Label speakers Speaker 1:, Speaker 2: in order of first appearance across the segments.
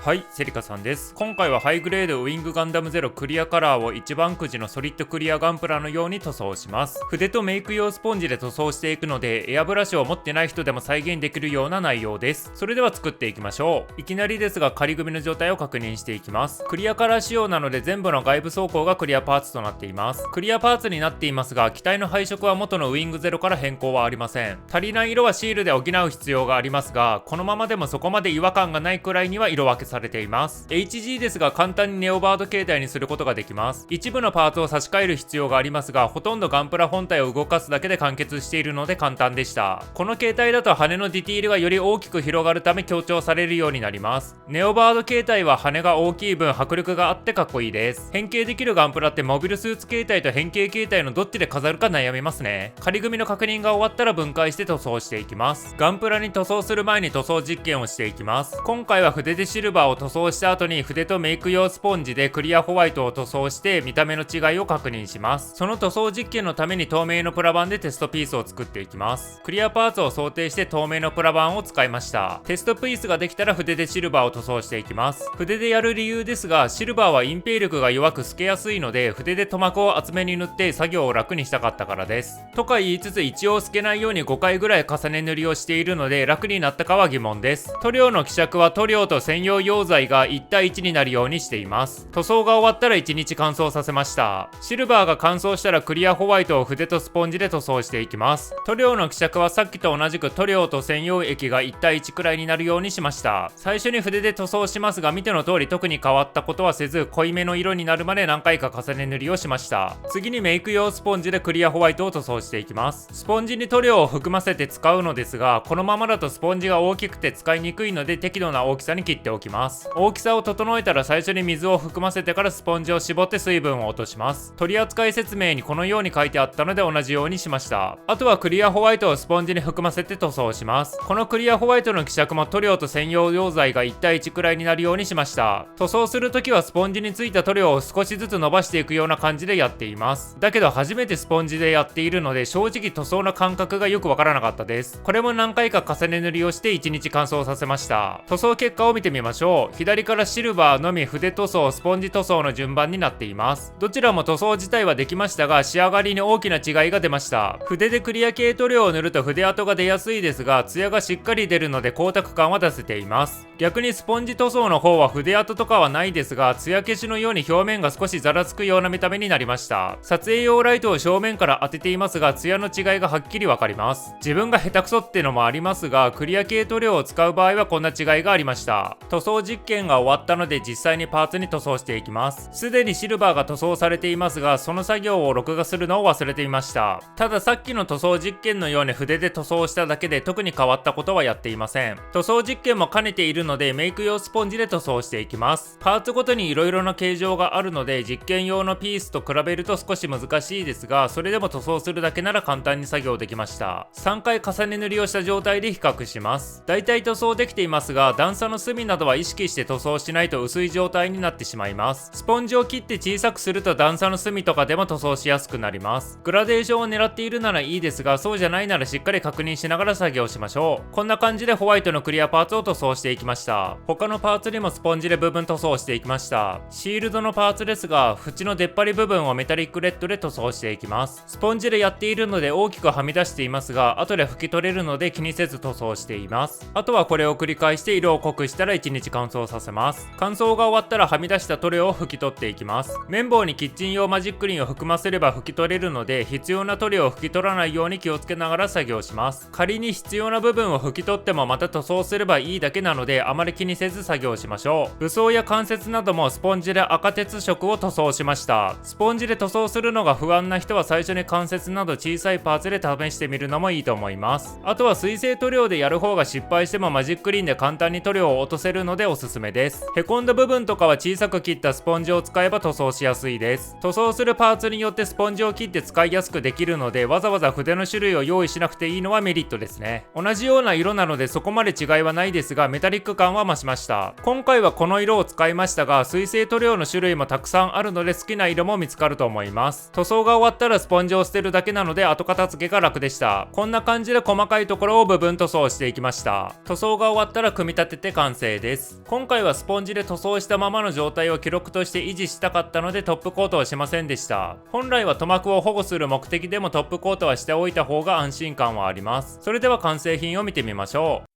Speaker 1: はい、セリカさんです。今回はハイグレードウィングガンダムゼロクリアカラーを一番くじのソリッドクリアガンプラのように塗装します。筆とメイク用スポンジで塗装していくので、エアブラシを持ってない人でも再現できるような内容です。それでは作っていきましょう。いきなりですが仮組みの状態を確認していきます。クリアカラー仕様なので全部の外部装甲がクリアパーツとなっています。クリアパーツになっていますが、機体の配色は元のウィングゼロから変更はありません。足りない色はシールで補う必要がありますが、このままでもそこまで違和感がないくらいには色分けされています。HG ですが簡単にネオバード形態にすることができます。一部のパーツを差し替える必要がありますが、ほとんどガンプラ本体を動かすだけで完結しているので簡単でした。この形態だと羽のディティールがより大きく広がるため強調されるようになります。ネオバード形態は羽が大きい分迫力があってかっこいいです。変形できるガンプラってモビルスーツ形態と変形形態のどっちで飾るか悩みますね。仮組みの確認が終わったら分解して塗装していきます。ガンプラに塗装する前に塗装実験をしていきます。今回は筆でシルバーを塗装した後に筆とメイク用スポンジでクリアホワイトを塗装して見た目の違いを確認します。その塗装実験のために透明のプラ板でテストピースを作っていきます。クリアパーツを想定して透明のプラ板を使いました。テストピースができたら筆でシルバーを塗装していきます。筆でやる理由ですが、シルバーは隠蔽力が弱く透けやすいので、筆で塗膜を厚めに塗って作業を楽にしたかったからです。とか言いつつ一応透けないように5回ぐらい重ね塗りをしているので楽になったかは疑問です。塗料の希釈は塗料と専用溶剤が1対1になるようにしています。塗装が終わったら1日乾燥させました。シルバーが乾燥したらクリアホワイトを筆とスポンジで塗装していきます。塗料の希釈はさっきと同じく塗料と専用液が1対1くらいになるようにしました。最初に筆で塗装しますが、見ての通り特に変わったことはせず、濃いめの色になるまで何回か重ね塗りをしました。次にメイク用スポンジでクリアホワイトを塗装していきます。スポンジに塗料を含ませて使うのですが、このままだとスポンジが大きくて使いにくいので適度な大きさに切っておきます。大きさを整えたら最初に水を含ませてからスポンジを絞って水分を落とします。取扱説明にこのように書いてあったので同じようにしました。あとはクリアホワイトをスポンジに含ませて塗装します。このクリアホワイトの希釈も塗料と専用溶剤が1対1くらいになるようにしました。塗装するときはスポンジについた塗料を少しずつ伸ばしていくような感じでやっています。だけど初めてスポンジでやっているので正直塗装の感覚がよくわからなかったです。これも何回か重ね塗りをして1日乾燥させました。塗装結果を見てみましょう。左からシルバーのみ筆塗装スポンジ塗装の順番になっています。どちらも塗装自体はできましたが、仕上がりに大きな違いが出ました。筆でクリア系塗料を塗ると筆跡が出やすいですが、ツヤがしっかり出るので光沢感は出せています。逆にスポンジ塗装の方は筆跡とかはないですが、ツヤ消しのように表面が少しざらつくような見た目になりました。撮影用ライトを正面から当てていますが、ツヤの違いがはっきりわかります。自分が下手くそってのもありますが、クリア系塗料を使う場合はこんな違いがありました。塗装実験が終わったので実際にパーツに塗装していきます。すでにシルバーが塗装されていますが、その作業を録画するのを忘れていました。たださっきの塗装実験のように筆で塗装しただけで特に変わったことはやっていません。塗装実験も兼ねているのでメイク用スポンジで塗装していきます。パーツごとに色々な形状があるので実験用のピースと比べると少し難しいですが、それでも塗装するだけなら簡単に作業できました。3回重ね塗りをした状態で比較します。だいたい塗装できていますが、段差の隅などは意識して塗装しないと薄い状態になってしまいます。スポンジを切って小さくすると段差の隅とかでも塗装しやすくなります。グラデーションを狙っているならいいですが、そうじゃないならしっかり確認しながら作業しましょう。こんな感じでホワイトのクリアパーツを塗装していきました。他のパーツにもスポンジで部分塗装していきました。シールドのパーツですが、縁の出っ張り部分をメタリックレッドで塗装していきます。スポンジでやっているので大きくはみ出していますが、後で拭き取れるので気にせず塗装しています。あとはこれを繰り返して色を濃くしたら1日乾燥させます。乾燥が終わったらはみ出した塗料を拭き取っていきます。綿棒にキッチン用マジックリンを含ませれば拭き取れるので、必要な塗料を拭き取らないように気をつけながら作業します。仮に必要な部分を拭き取ってもまた塗装すればいいだけなので、あまり気にせず作業しましょう。武装や関節などもスポンジで赤鉄色を塗装しました。スポンジで塗装するのが不安な人は最初に関節など小さいパーツで試してみるのもいいと思います。あとは水性塗料でやる方が失敗してもマジックリンで簡単に塗料を落とせるのでおすすめです。へこんだ部分とかは小さく切ったスポンジを使えば塗装しやすいです。塗装するパーツによってスポンジを切って使いやすくできるので、わざわざ筆の種類を用意しなくていいのはメリットですね。同じような色なのでそこまで違いはないですが、メタリック感は増しました。今回はこの色を使いましたが、水性塗料の種類もたくさんあるので好きな色も見つかると思います。塗装が終わったらスポンジを捨てるだけなので後片付けが楽でした。こんな感じで細かいところを部分塗装していきました。塗装が終わったら組み立てて完成です。。今回はスポンジで塗装したままの状態を記録として維持したかったのでトップコートはしませんでした。本来は塗膜を保護する目的でもトップコートはしておいた方が安心感はあります。それでは完成品を見てみましょう。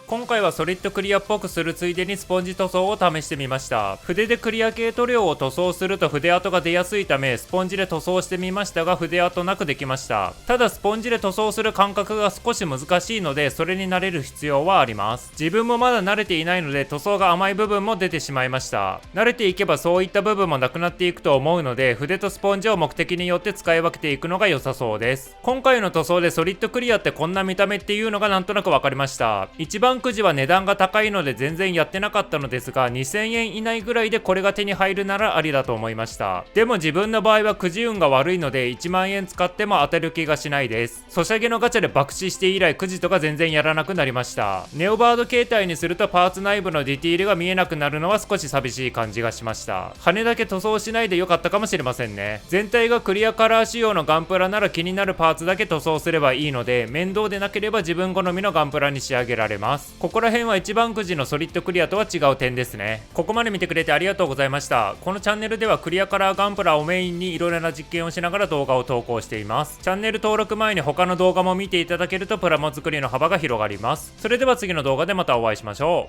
Speaker 1: 今回はソリッドクリアっぽくするついでにスポンジ塗装を試してみました。筆でクリア系塗料を塗装すると筆跡が出やすいためスポンジで塗装してみましたが筆跡なくできました。ただスポンジで塗装する感覚が少し難しいのでそれに慣れる必要はあります。自分もまだ慣れていないので塗装が甘い部分も出てしまいました。慣れていけばそういった部分もなくなっていくと思うので筆とスポンジを目的によって使い分けていくのが良さそうです。今回の塗装でソリッドクリアってこんな見た目っていうのがなんとなく分かりました。一番くじは値段が高いので全然やってなかったのですが2000円以内ぐらいでこれが手に入るならありだと思いました。でも自分の場合はくじ運が悪いので1万円使っても当たる気がしないです。ソシャゲのガチャで爆死して以来くじとか全然やらなくなりました。ネオバード形態にするとパーツ内部のディティールが見えなくなるのは少し寂しい感じがしました。羽だけ塗装しないでよかったかもしれませんね。全体がクリアカラー仕様のガンプラなら気になるパーツだけ塗装すればいいので面倒でなければ自分好みのガンプラに仕上げられます。ここら辺は一番くじのソリッドクリアとは違う点ですね。ここまで見てくれてありがとうございました。このチャンネルではクリアカラーガンプラをメインにいろいろな実験をしながら動画を投稿しています。チャンネル登録前に他の動画も見ていただけるとプラモ作りの幅が広がります。それでは次の動画でまたお会いしましょう。